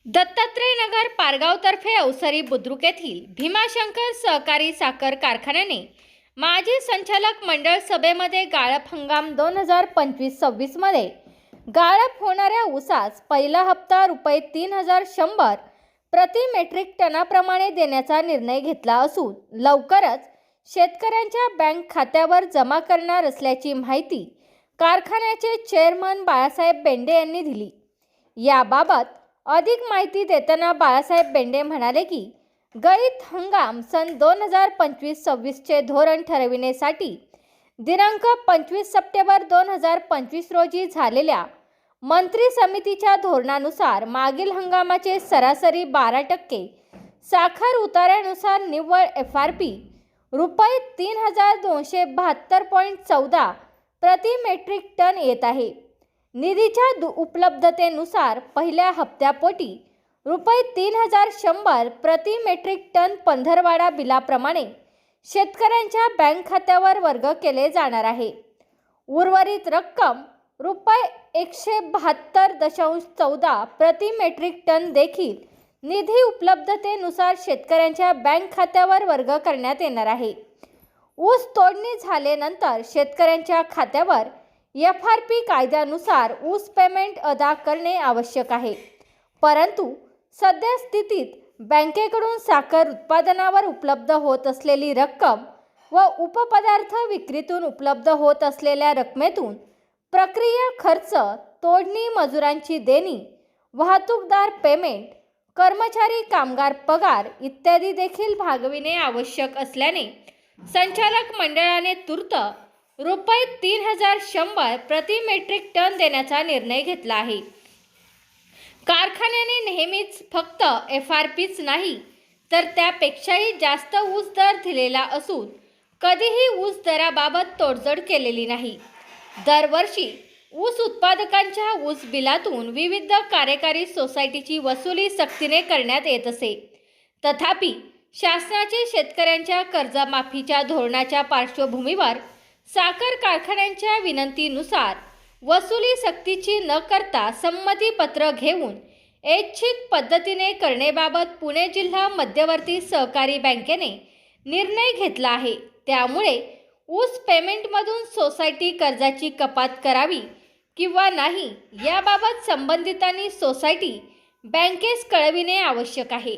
दत्तात्रय नगर पारगावतर्फे अवसरी बुद्रुक येथील भीमाशंकर सहकारी साखर कारखान्याने माजी संचालक मंडळ सभेमध्ये गाळप हंगाम 2025-26 मध्ये गाळप होणाऱ्या ऊसास पहिला हप्ता रुपये 3100 प्रति मेट्रिक टनाप्रमाणे देण्याचा निर्णय घेतला असून लवकरच शेतकऱ्यांच्या बँक खात्यावर जमा करणार असल्याची माहिती कारखान्याचे चेअरमन बाळासाहेब बेंडे यांनी दिली। याबाबत अधिक माहिती देताना बाळासाहेब बेंडे म्हणाले की गळीत हंगाम सन 2025-26 चे धोरण ठरविण्यासाठी दिनांक 25 सप्टेंबर 2025 रोजी झालेल्या मंत्री समितीच्या धोरणानुसार मागील हंगामाचे सरासरी 12% साखर उतार्यानुसार निव्वळ FRP रुपये 3272.14 प्रति मेट्रिक टन येत आहे। निधीच्या उपलब्धतेनुसार पहिल्या हप्त्यापोटी रुपये 3100 प्रति मेट्रिक टन पंधरवाडा बिलाप्रमाणे शेतकऱ्यांच्या बँक खात्यावर वर्ग केले जाणार आहे। उर्वरित रक्कम रुपये 172.14 प्रति मेट्रिक टन देखील निधी उपलब्धतेनुसार शेतकऱ्यांच्या बँक खात्यावर वर्ग करण्यात येणार आहे। ऊस तोडणी झाल्यानंतर शेतकऱ्यांच्या खात्यावर FRP कायद्यानुसार ऊस पेमेंट अदा करणे आवश्यक आहे, परंतु सध्या स्थितीत बँकेकडून साखर उत्पादनावर उपलब्ध होत असलेली रक्कम व उपपदार्थ विक्रीतून उपलब्ध होत असलेल्या रकमेतून प्रक्रिया खर्च, तोडणी मजुरांची देणी, वाहतूकदार पेमेंट, कर्मचारी कामगार पगार इत्यादी देखील भागविणे आवश्यक असल्याने संचालक मंडळाने तूर्त रुपये 3100 प्रति मेट्रिक टन देण्याचा निर्णय घेतला आहे। कारखान्याने नेहमीच फक्त FRPच नाही तर त्यापेक्षाही जास्त ऊस दर दिलेला असून कधीही ऊस दराबाबत तोडजोड केलेली नाही। दरवर्षी ऊस उत्पादकांच्या ऊस बिलातून विविध कार्यकारी सोसायटीची वसुली सक्तीने करण्यात येत असे। तथापि शासनाचे शेतकऱ्यांच्या कर्जमाफीच्या धोरणाच्या पार्श्वभूमीवर साखर कारखान्यांच्या विनंतीनुसार वसुली सक्तीची न करता संमतीपत्र घेऊन ऐच्छिक पद्धतीने करण्याबाबत पुणे जिल्हा मध्यवर्ती सहकारी बँकेने निर्णय घेतला आहे। त्यामुळे ऊस पेमेंटमधून सोसायटी कर्जाची कपात करावी किंवा नाही याबाबत संबंधितांनी सोसायटी बँकेस कळविणे आवश्यक आहे।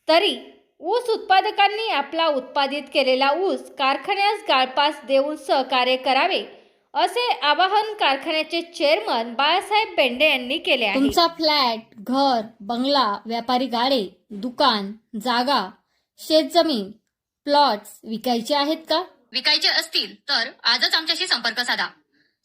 तरी ऊस उत्पादकांनी आपला उत्पादित केलेला ऊस कारखान्यास गाळपास देऊन सहकार्य करावे असे आवाहन कारखान्याचे चेअरमन बाळासाहेब बेंडे यांनी केले आहे। तुमचा फ्लॅट, घर, बंगला, व्यापारी गाडे, दुकान, जागा, शेतजमीन, प्लॉट्स विकायचे आहेत का? विकायचे असतील तर आजच आमच्याशी संपर्क साधा।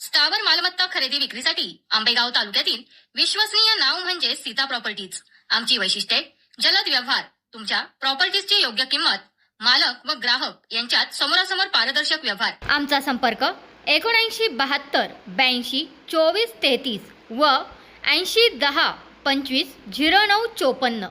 स्थावर मालमत्ता खरेदी विक्रीसाठी आंबेगाव तालुक्यातील विश्वसनीय नाव म्हणजे सीता प्रॉपर्टीज। आमची वैशिष्ट्ये: जलद व्यवहार, तुमच्या प्रॉपर्टीजची योग्य किंमत, मालक व ग्राहक यांच्यात समोरासमोर पारदर्शक व्यवहार। आमचा संपर्क 7972 82 24 33 व 80 10 25 09 54।